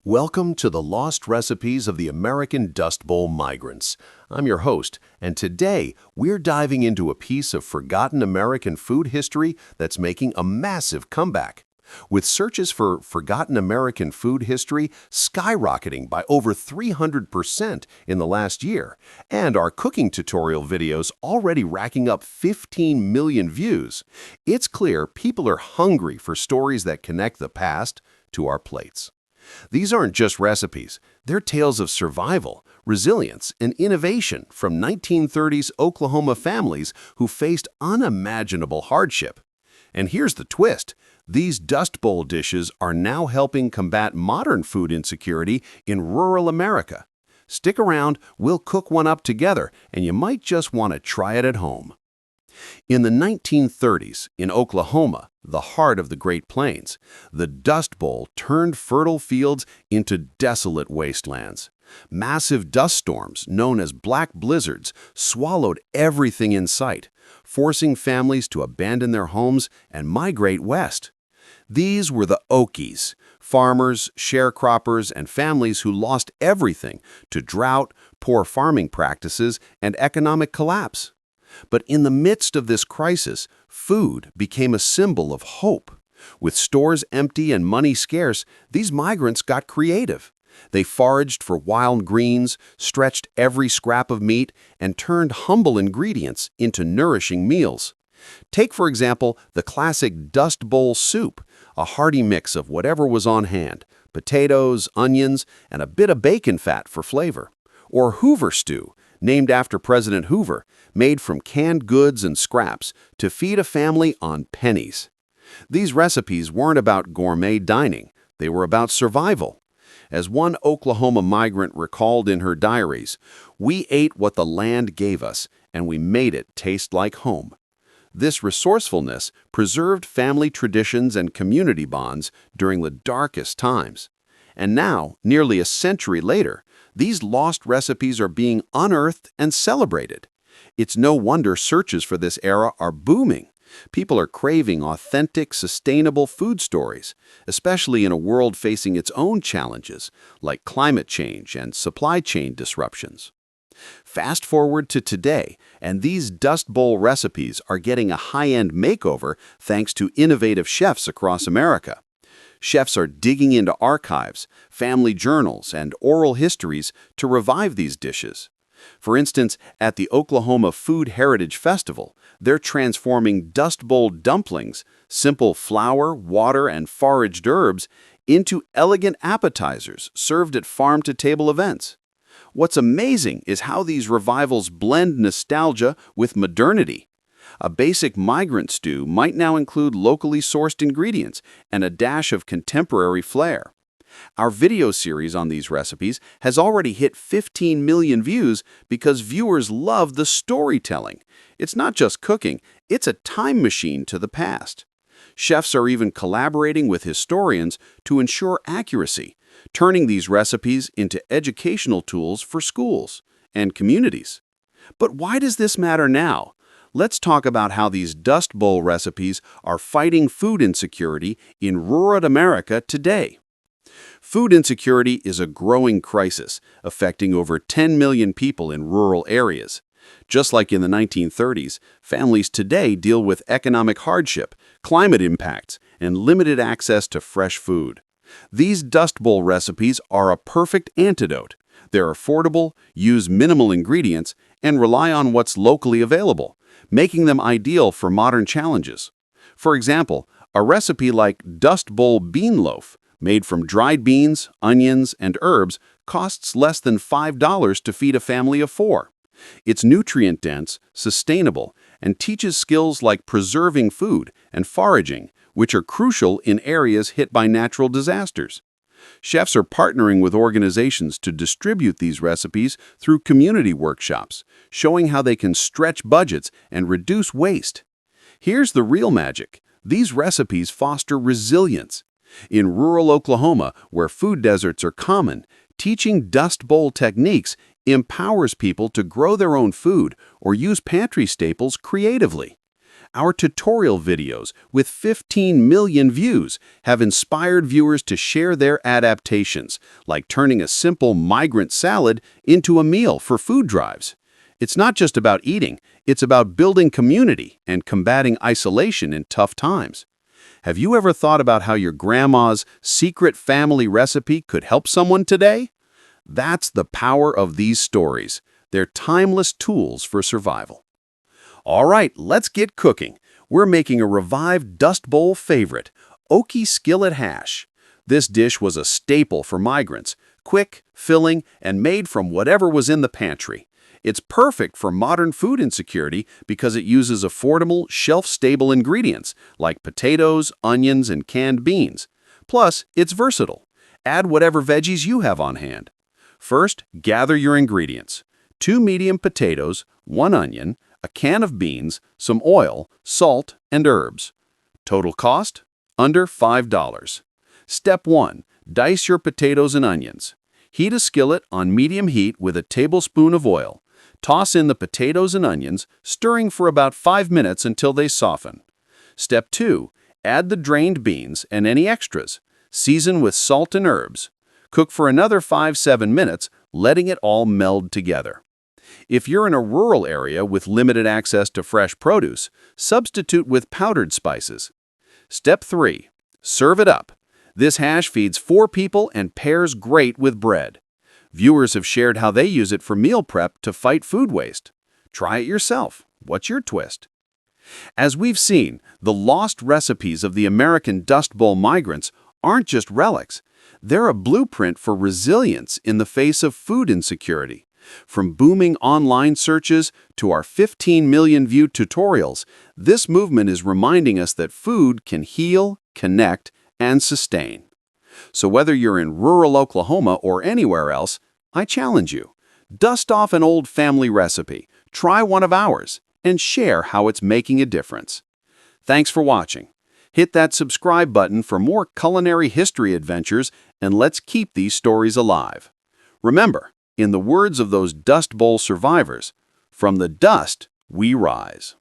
Welcome to the Lost Recipes of the American Dust Bowl Migrants. I'm your host, and today we're diving into a piece of forgotten American food history that's making a massive comeback. With searches for forgotten American food history skyrocketing by over 300% in the last year, and our cooking tutorial videos already racking up 15 million views, it's clear people are hungry for stories that connect the past to our plates. These aren't just recipes, they're tales of survival, resilience, and innovation from 1930s Oklahoma families who faced unimaginable hardship. And here's the twist. These Dust Bowl dishes are now helping combat modern food insecurity in rural America. Stick around, we'll cook one up together, and you might just want to try it at home. In the 1930s, in Oklahoma, the heart of the Great Plains, the Dust Bowl turned fertile fields into desolate wastelands. Massive dust storms, known as black blizzards, swallowed everything in sight, forcing families to abandon their homes and migrate west. These were the Okies, farmers, sharecroppers, and families who lost everything to drought, poor farming practices, and economic collapse. But in the midst of this crisis, food became a symbol of hope. With stores empty and money scarce, these migrants got creative. They foraged for wild greens, stretched every scrap of meat, and turned humble ingredients into nourishing meals. Take, for example, the classic Dust Bowl soup, a hearty mix of whatever was on hand, potatoes, onions, and a bit of bacon fat for flavor. Or Hoover stew, named after President Hoover, made from canned goods and scraps to feed a family on pennies. These recipes weren't about gourmet dining, they were about survival. As one Oklahoma migrant recalled in her diaries, "We ate what the land gave us, and we made it taste like home." This resourcefulness preserved family traditions and community bonds during the darkest times. And now, nearly a century later, these lost recipes are being unearthed and celebrated. It's no wonder searches for this era are booming. People are craving authentic, sustainable food stories, especially in a world facing its own challenges, like climate change and supply chain disruptions. Fast forward to today, and these Dust Bowl recipes are getting a high-end makeover thanks to innovative chefs across America. Chefs are digging into archives, family journals, and oral histories to revive these dishes. For instance, at the Oklahoma Food Heritage Festival, they're transforming Dust Bowl dumplings, simple flour, water, and foraged herbs, into elegant appetizers served at farm-to-table events. What's amazing is how these revivals blend nostalgia with modernity. A basic migrant stew might now include locally sourced ingredients and a dash of contemporary flair. Our video series on these recipes has already hit 15 million views because viewers love the storytelling. It's not just cooking, it's a time machine to the past. Chefs are even collaborating with historians to ensure accuracy, turning these recipes into educational tools for schools and communities. But why does this matter now? Let's talk about how these Dust Bowl recipes are fighting food insecurity in rural America today. Food insecurity is a growing crisis, affecting over 10 million people in rural areas. Just like in the 1930s, families today deal with economic hardship, climate impacts, and limited access to fresh food. These Dust Bowl recipes are a perfect antidote. They're affordable, use minimal ingredients, and rely on what's locally available, making them ideal for modern challenges. For example, a recipe like Dust Bowl bean loaf, made from dried beans, onions, and herbs, costs less than $5 to feed a family of 4. It's nutrient-dense, sustainable, and teaches skills like preserving food and foraging, which are crucial in areas hit by natural disasters. Chefs are partnering with organizations to distribute these recipes through community workshops, showing how they can stretch budgets and reduce waste. Here's the real magic. These recipes foster resilience. In rural Oklahoma, where food deserts are common, teaching Dust Bowl techniques empowers people to grow their own food or use pantry staples creatively. Our tutorial videos, with 15 million views, have inspired viewers to share their adaptations, like turning a simple migrant salad into a meal for food drives. It's not just about eating, it's about building community and combating isolation in tough times. Have you ever thought about how your grandma's secret family recipe could help someone today? That's the power of these stories. They're timeless tools for survival. All right, let's get cooking. We're making a revived Dust Bowl favorite, oaky skillet hash. This dish was a staple for migrants, quick, filling, and made from whatever was in the pantry. It's perfect for modern food insecurity because it uses affordable, shelf-stable ingredients like potatoes, onions, and canned beans. Plus, it's versatile. Add whatever veggies you have on hand. First, gather your ingredients. 2 medium potatoes, 1 onion, a can of beans, some oil, salt, and herbs. Total cost? Under $5. Step 1. Dice your potatoes and onions. Heat a skillet on medium heat with a tablespoon of oil. Toss in the potatoes and onions, stirring for about 5 minutes until they soften. Step 2. Add the drained beans and any extras. Season with salt and herbs. Cook for another 5-7 minutes, letting it all meld together. If you're in a rural area with limited access to fresh produce, substitute with powdered spices. Step 3. Serve it up. This hash feeds 4 people and pairs great with bread. Viewers have shared how they use it for meal prep to fight food waste. Try it yourself. What's your twist? As we've seen, the lost recipes of the American Dust Bowl migrants aren't just relics. They're a blueprint for resilience in the face of food insecurity. From booming online searches to our 15 million viewed tutorials, this movement is reminding us that food can heal, connect, and sustain. So whether you're in rural Oklahoma or anywhere else, I challenge you. Dust off an old family recipe, try one of ours, and share how it's making a difference. Thanks for watching. Hit that subscribe button for more culinary history adventures, and let's keep these stories alive. Remember, in the words of those Dust Bowl survivors, from the dust we rise.